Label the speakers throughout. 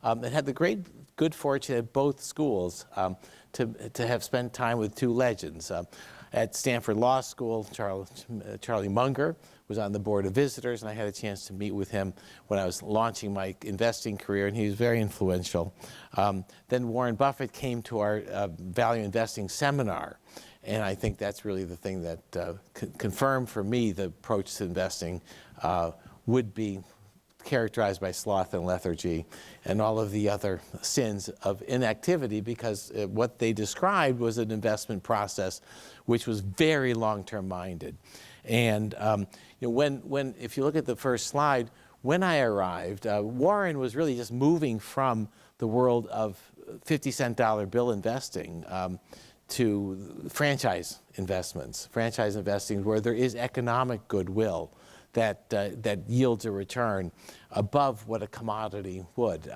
Speaker 1: and had the good fortune at both schools to have spent time with two legends. At Stanford Law School, Charlie Munger was on the board of visitors, and I had a chance to meet with him when I was launching my investing career, and he was very influential. Then Warren Buffett came to our value investing seminar, and I think that's really the thing that confirmed for me the approach to investing would be characterized by sloth and lethargy and all of the other sins of inactivity, because what they described was an investment process which was very long-term minded. And if you look at the first slide, when I arrived, Warren was really just moving from the world of 50-cent dollar bill investing to franchise investments, franchise investing where there is economic goodwill that yields a return above what a commodity would.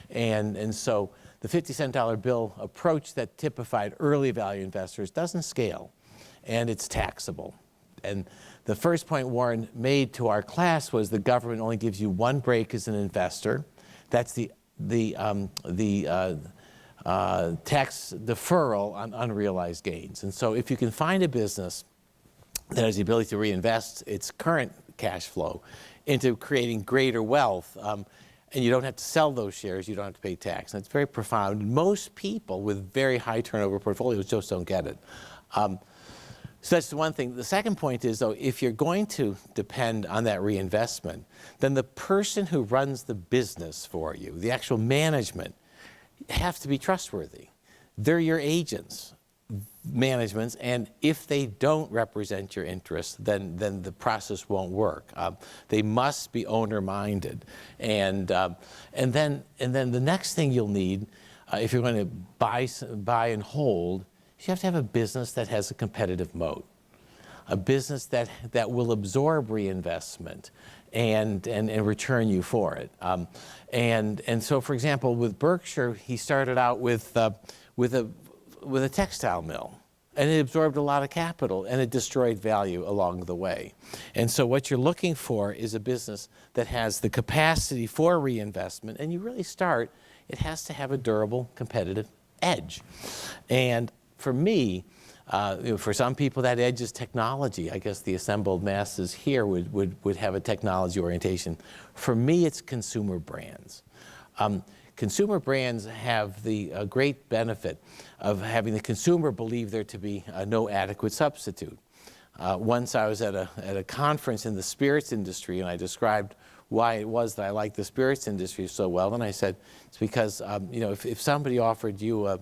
Speaker 1: And so the 50-cent dollar bill approach that typified early value investors doesn't scale, and it's taxable. And the first point Warren made to our class was the government only gives you one break as an investor. That's the tax deferral on unrealized gains. And so if you can find a business that has the ability to reinvest its current cash flow into creating greater wealth, and you don't have to sell those shares, you don't have to pay tax. And it's very profound. Most people with very high turnover portfolios just don't get it. So that's the one thing. The second point is, though, if you're going to depend on that reinvestment, then the person who runs the business for you, the actual management, have to be trustworthy. They're your agents, managements, and if they don't represent your interests, then the process won't work. They must be owner-minded, and then the next thing you'll need, if you're going to buy and hold, you have to have a business that has a competitive moat, a business that will absorb reinvestment and return you for it. And so, for example, with Berkshire, he started out with a textile mill, and it absorbed a lot of capital, and it destroyed value along the way. And so what you're looking for is a business that has the capacity for reinvestment, and you really start, it has to have a durable competitive edge. And for me, for some people that edge is technology. I guess the assembled masses here would have a technology orientation. For me, it's consumer brands. Consumer brands have the great benefit of having the consumer believe there to be no adequate substitute. Once I was at a conference in the spirits industry, and I described why it was that I liked the spirits industry so well, and I said, it's because if somebody offered you a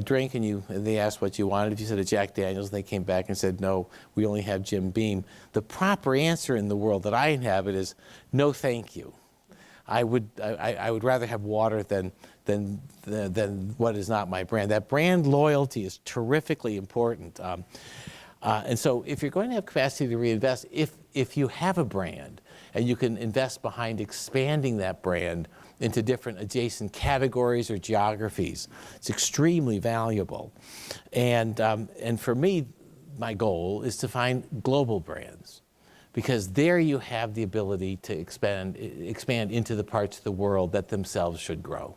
Speaker 1: drink and they asked what you wanted, if you said a Jack Daniels, and they came back and said, no, we only have Jim Beam, the proper answer in the world that I inhabit is, no thank you. I would rather have water than what is not my brand. That brand loyalty is terrifically important. And so if you're going to have capacity to reinvest, if you have a brand and you can invest behind expanding that brand into different adjacent categories or geographies, it's extremely valuable. And for me, my goal is to find global brands, because there you have the ability to expand into the parts of the world that themselves should grow.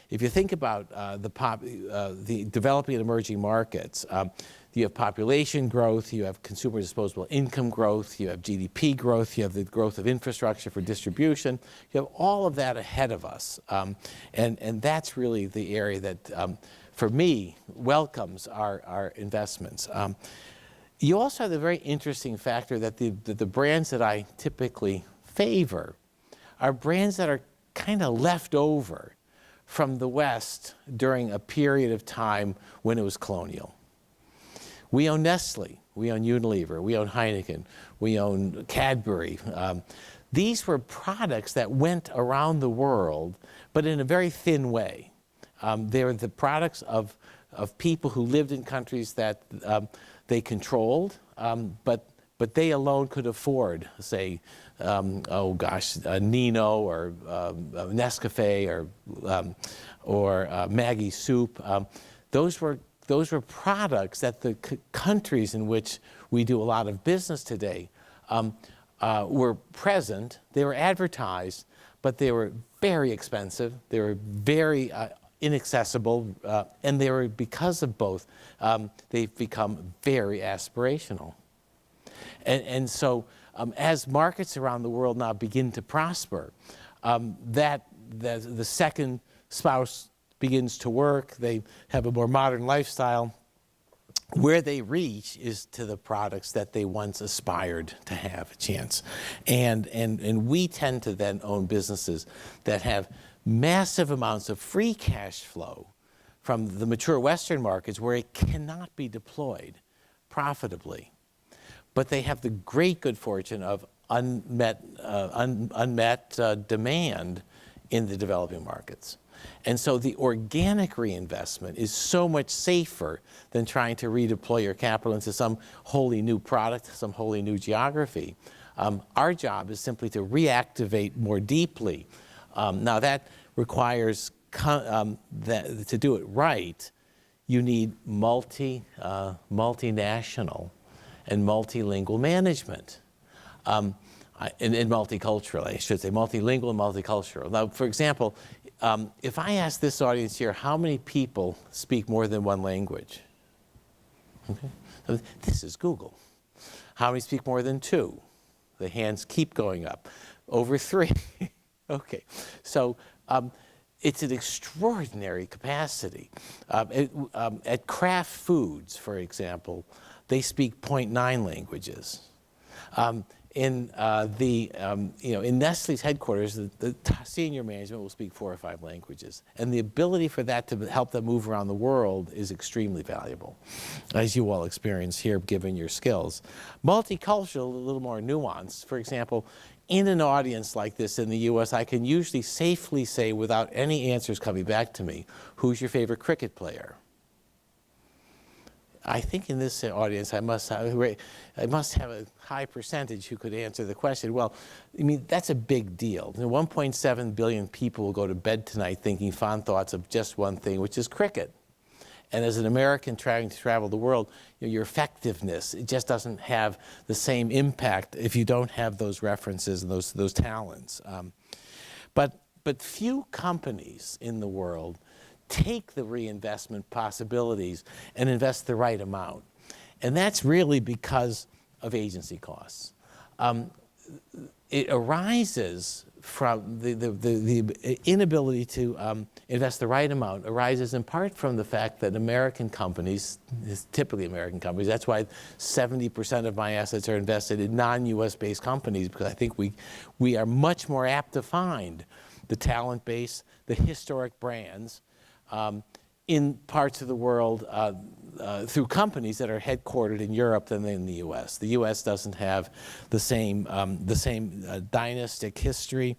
Speaker 1: If you think about the developing and emerging markets, you have population growth, you have consumer disposable income growth, you have GDP growth, you have the growth of infrastructure for distribution, you have all of that ahead of us. And that's really the area that, for me, welcomes our investments. You also have the very interesting factor that the brands that I typically favor are brands that are kind of left over from the West during a period of time when it was colonial. We own Nestle, we own Unilever, we own Heineken, we own Cadbury. These were products that went around the world, but in a very thin way. They were the products of people who lived in countries that they controlled, but they alone could afford, say, Nino or Nescafe or Maggie soup. Those were products that the countries in which we do a lot of business today were present. They were advertised, but they were very expensive. They were very inaccessible, and they were, because of both, they've become very aspirational. And so as markets around the world now begin to prosper, the second spouse begins to work, they have a more modern lifestyle, where they reach is to the products that they once aspired to have a chance. And we tend to then own businesses that have massive amounts of free cash flow from the mature Western markets where it cannot be deployed profitably. But they have the great good fortune of unmet demand in the developing markets. And so the organic reinvestment is so much safer than trying to redeploy your capital into some wholly new product, some wholly new geography. Our job is simply to reactivate more deeply. Now that requires, to do it right, you need multinational and multilingual management. And multicultural, I should say, multilingual and multicultural. Now, for example, if I ask this audience here, how many people speak more than one language? Okay. So this is Google. How many speak more than two? The hands keep going up. Over three. Okay. So it's an extraordinary capacity. At Kraft Foods, for example, they speak 0.9 languages. In Nestle's headquarters, the senior management will speak 4 or 5 languages. And the ability for that to help them move around the world is extremely valuable, as you all experience here, given your skills. Multicultural, a little more nuanced. For example, in an audience like this in the US, I can usually safely say, without any answers coming back to me, who's your favorite cricket player? I think in this audience, I must have a high percentage who could answer the question. Well, I mean, that's a big deal. 1.7 billion people will go to bed tonight thinking fond thoughts of just one thing, which is cricket. And as an American trying to travel the world, your effectiveness, it just doesn't have the same impact if you don't have those references and those talents. But few companies in the world take the reinvestment possibilities and invest the right amount. And that's really because of agency costs. It arises from the inability to invest the right amount arises in part from the fact that American companies, typically American companies, that's why 70% of my assets are invested in non-US based companies, because I think we are much more apt to find the talent base, the historic brands, in parts of the world through companies that are headquartered in Europe than in the U.S. The U.S. doesn't have the same dynastic history